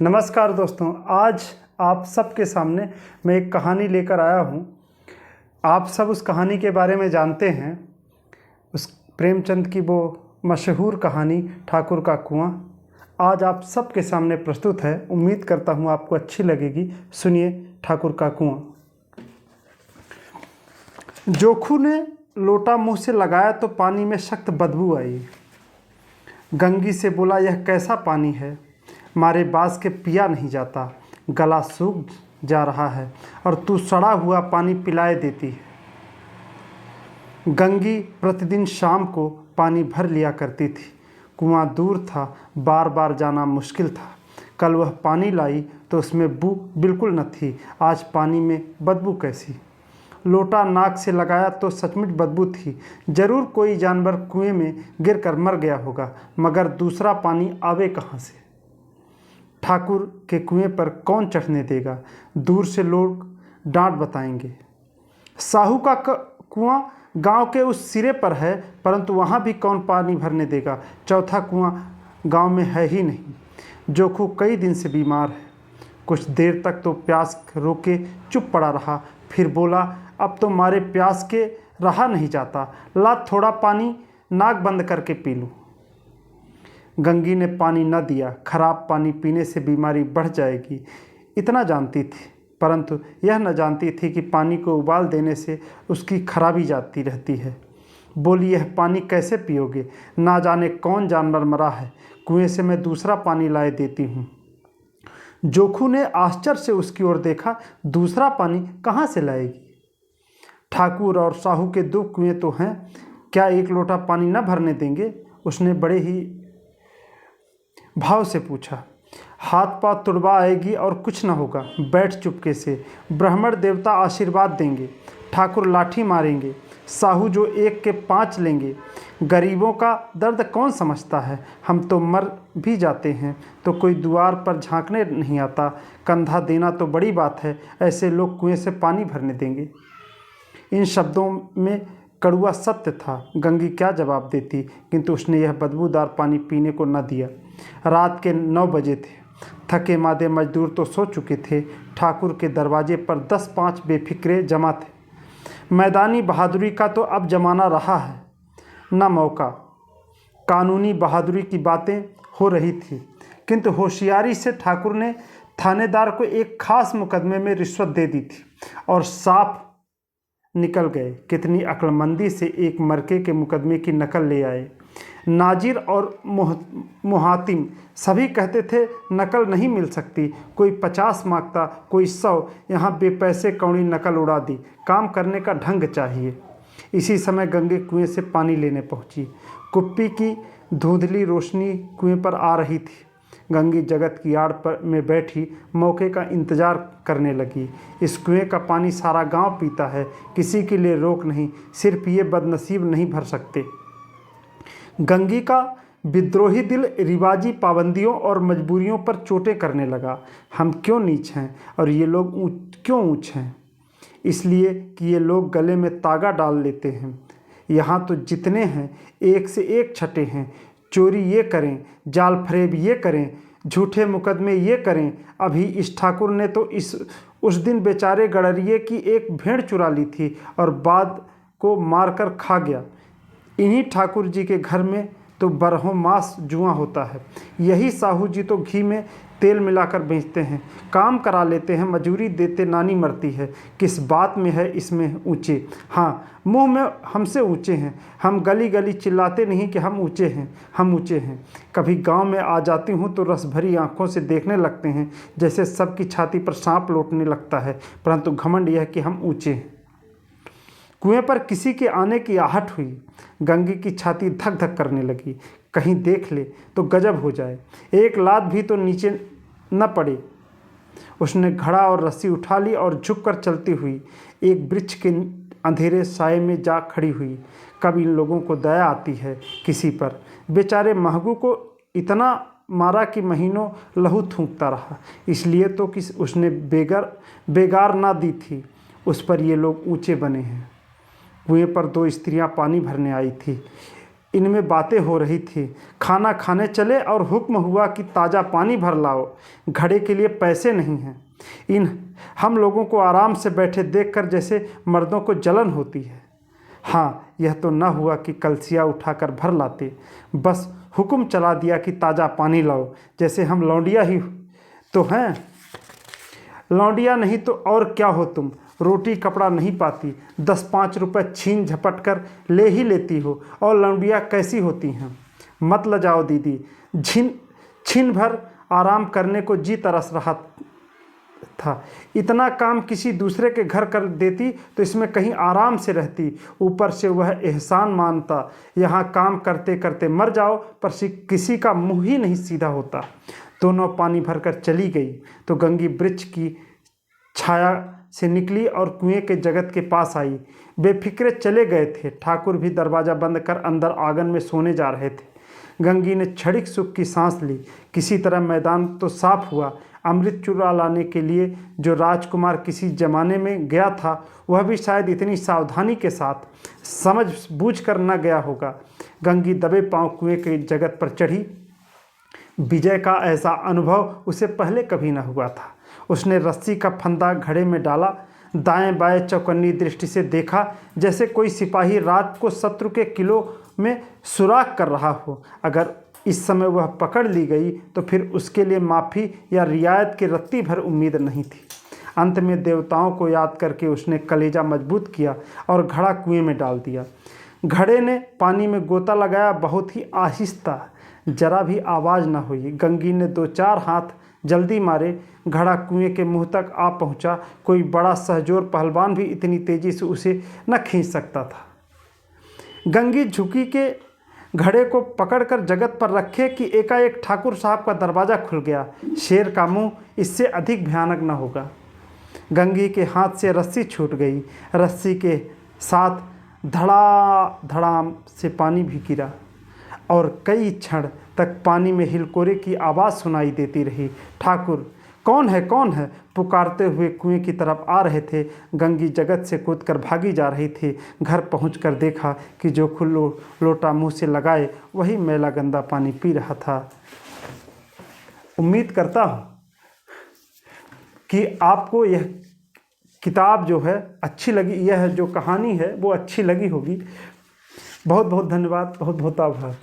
नमस्कार दोस्तों, आज आप सबके सामने मैं एक कहानी लेकर आया हूँ। आप सब उस कहानी के बारे में जानते हैं। उस प्रेमचंद की वो मशहूर कहानी ठाकुर का कुआं आज आप सबके सामने प्रस्तुत है। उम्मीद करता हूँ आपको अच्छी लगेगी। सुनिए ठाकुर का कुआं। जोखू ने लोटा मुंह से लगाया तो पानी में सख्त बदबू आई। गंगी से बोला, यह कैसा पानी है, मारे बास के पिया नहीं जाता, गला सूख जा रहा है और तू सड़ा हुआ पानी पिलाए देती है। गंगी प्रतिदिन शाम को पानी भर लिया करती थी। कुआं दूर था, बार बार जाना मुश्किल था। कल वह पानी लाई तो उसमें बू बिल्कुल न थी। आज पानी में बदबू कैसी। लोटा नाक से लगाया तो सचमुच बदबू थी। जरूर कोई जानवर कुएं में गिरकर मर गया होगा, मगर दूसरा पानी आवे कहाँ से। ठाकुर के कुएं पर कौन चढ़ने देगा। दूर से लोग डांट बताएंगे। साहू का कुआं गांव के उस सिरे पर है, परंतु वहां भी कौन पानी भरने देगा। चौथा कुआं गांव में है ही नहीं। जोखू कई दिन से बीमार है। कुछ देर तक तो प्यास रोके चुप पड़ा रहा, फिर बोला, अब तो मारे प्यास के रहा नहीं जाता, ला थोड़ा पानी नाक बंद करके पी लूँ। गंगी ने पानी न दिया। खराब पानी पीने से बीमारी बढ़ जाएगी, इतना जानती थी, परंतु यह न जानती थी कि पानी को उबाल देने से उसकी खराबी जाती रहती है। बोली, यह पानी कैसे पियोगे, ना जाने कौन जानवर मरा है, कुएं से मैं दूसरा पानी लाए देती हूँ। जोखू ने आश्चर्य से उसकी ओर देखा। दूसरा पानी कहाँ से लाएगी। ठाकुर और साहू के दो कुएं तो हैं, क्या एक लोटा पानी न भरने देंगे। उसने बड़े ही भाव से पूछा। हाथ पांव तुड़वा आएगी और कुछ न होगा, बैठ चुपके से, ब्राह्मण देवता आशीर्वाद देंगे, ठाकुर लाठी मारेंगे, साहू जो एक के 5 लेंगे। गरीबों का दर्द कौन समझता है, हम तो मर भी जाते हैं तो कोई द्वार पर झांकने नहीं आता। कंधा देना तो बड़ी बात है, ऐसे लोग कुएं से पानी भरने देंगे। इन शब्दों में कड़वा सत्य था। गंगी क्या जवाब देती, किंतु उसने यह बदबूदार पानी पीने को न दिया। रात के 9 बजे थे। थके मादे मजदूर तो सो चुके थे। ठाकुर के दरवाजे पर 10-5 बेफिक्रे जमा थे। मैदानी बहादुरी का तो अब जमाना रहा है न मौका। कानूनी बहादुरी की बातें हो रही थी, किंतु होशियारी से ठाकुर ने थानेदार को एक खास मुकदमे में रिश्वत दे दी थी और साफ निकल गए। कितनी अक्लमंदी से एक मरके के मुकदमे की नकल ले आए। नाजिर और मुहातिम सभी कहते थे नकल नहीं मिल सकती। कोई 50 मांगता, कोई 100। यहाँ बेपैसे कौड़ी नकल उड़ा दी। काम करने का ढंग चाहिए। इसी समय गंगे कुएं से पानी लेने पहुंची। कुप्पी की धुंधली रोशनी कुएं पर आ रही थी। गंगी जगत की आड़ पर में बैठी मौके का इंतजार करने लगी। इस कुएं का पानी सारा गांव पीता है, किसी के लिए रोक नहीं, सिर्फ ये बदनसीब नहीं भर सकते। गंगी का विद्रोही दिल रिवाजी पाबंदियों और मजबूरियों पर चोटें करने लगा। हम क्यों नीच हैं और ये लोग क्यों ऊंच हैं। इसलिए कि ये लोग गले में तागा डाल लेते हैं। यहाँ तो जितने हैं एक से एक छठे हैं। चोरी ये करें, जाल फरेब ये करें, झूठे मुकदमे ये करें। अभी इस ठाकुर ने तो उस दिन बेचारे गड़रिए की एक भेड़ चुरा ली थी और बाद को मारकर खा गया। इन्हीं ठाकुर जी के घर में तो बरहों मास जुआ होता है। यही साहू जी तो घी में तेल मिलाकर बेचते हैं, काम करा लेते हैं, मजूरी देते नानी मरती है। किस बात में है इसमें ऊंचे। हाँ, मुंह में हमसे ऊंचे हैं। हम गली गली चिल्लाते नहीं कि हम ऊंचे हैं, हम ऊंचे हैं। कभी गांव में आ जाती हूँ तो रस भरी आंखों से देखने लगते हैं, जैसे सबकी छाती पर सांप लौटने लगता है, परंतु घमंड यह कि हम ऊंचे हैं। कुएं पर किसी के आने की आहट हुई। गंगी की छाती धक धक करने लगी। कहीं देख ले तो गजब हो जाए, एक लात भी तो नीचे न पड़े। उसने घड़ा और रस्सी उठा ली और झुककर चलती हुई एक वृक्ष के अंधेरे साये में जा खड़ी हुई। कब इन लोगों को दया आती है किसी पर। बेचारे महगू को इतना मारा कि महीनों लहू थूकता रहा, इसलिए तो कि उसने बेगार ना दी थी। उस पर ये लोग ऊंचे बने हैं। कुएं पर 2 स्त्रियां पानी भरने आई थी। इनमें बातें हो रही थी। खाना खाने चले और हुक्म हुआ कि ताज़ा पानी भर लाओ, घड़े के लिए पैसे नहीं हैं। इन हम लोगों को आराम से बैठे देखकर जैसे मर्दों को जलन होती है। हाँ, यह तो न हुआ कि कलसिया उठाकर भर लाते, बस हुक्म चला दिया कि ताज़ा पानी लाओ, जैसे हम लौंडिया ही तो हैं। लौंडिया नहीं तो और क्या हो तुम, रोटी कपड़ा नहीं पाती, 10-5 रुपए छीन झपट कर ले ही लेती हो, और लौंडिया कैसी होती हैं। मत लजाओ दीदी, छीन भर आराम करने को जी तरस रहा था। इतना काम किसी दूसरे के घर कर देती तो इसमें कहीं आराम से रहती। ऊपर से वह एहसान मानता, यहाँ काम करते करते मर जाओ, पर किसी का मुंह ही नहीं सीधा होता। दोनों पानी भरकर चली गई तो गंगी वृक्ष की छाया से निकली और कुएं के जगत के पास आई। बेफिक्रे चले गए थे। ठाकुर भी दरवाज़ा बंद कर अंदर आंगन में सोने जा रहे थे। गंगी ने क्षणिक सुख की सांस ली। किसी तरह मैदान तो साफ हुआ। अमृत चुरा लाने के लिए जो राजकुमार किसी जमाने में गया था, वह भी शायद इतनी सावधानी के साथ समझ बूझ कर न गया होगा। गंगी दबे पांव कुएं के जगत पर चढ़ी। विजय का ऐसा अनुभव उसे पहले कभी न हुआ था। उसने रस्सी का फंदा घड़े में डाला, दाएं बाएं चौकन्नी दृष्टि से देखा, जैसे कोई सिपाही रात को शत्रु के किलों में सुराख कर रहा हो। अगर इस समय वह पकड़ ली गई तो फिर उसके लिए माफ़ी या रियायत की रत्ती भर उम्मीद नहीं थी। अंत में देवताओं को याद करके उसने कलेजा मजबूत किया और घड़ा कुएं में डाल दिया। घड़े ने पानी में गोता लगाया, बहुत ही आहिस्ता, जरा भी आवाज़ न हुई। गंगी ने 2-4 हाथ जल्दी मारे, घड़ा कुएं के मुंह तक आ पहुंचा। कोई बड़ा सहजोर पहलवान भी इतनी तेजी से उसे न खींच सकता था। गंगी झुकी के घड़े को पकड़कर जगत पर रखे कि एकाएक ठाकुर साहब का दरवाज़ा खुल गया। शेर का मुंह इससे अधिक भयानक न होगा। गंगी के हाथ से रस्सी छूट गई। रस्सी के साथ धड़ाधड़ाम से पानी भी गिरा और कई क्षण तक पानी में हिलकोरे की आवाज़ सुनाई देती रही। ठाकुर, कौन है, कौन है, पुकारते हुए कुएं की तरफ आ रहे थे। गंगी जगत से कूदकर भागी जा रही थी। घर पहुंचकर देखा कि जो खुल्लो लोटा मुंह से लगाए वही मैला गंदा पानी पी रहा था। उम्मीद करता हूं कि आपको यह किताब जो है अच्छी लगी, यह जो कहानी है वो अच्छी लगी होगी। बहुत बहुत धन्यवाद, बहुत बहुत आभार।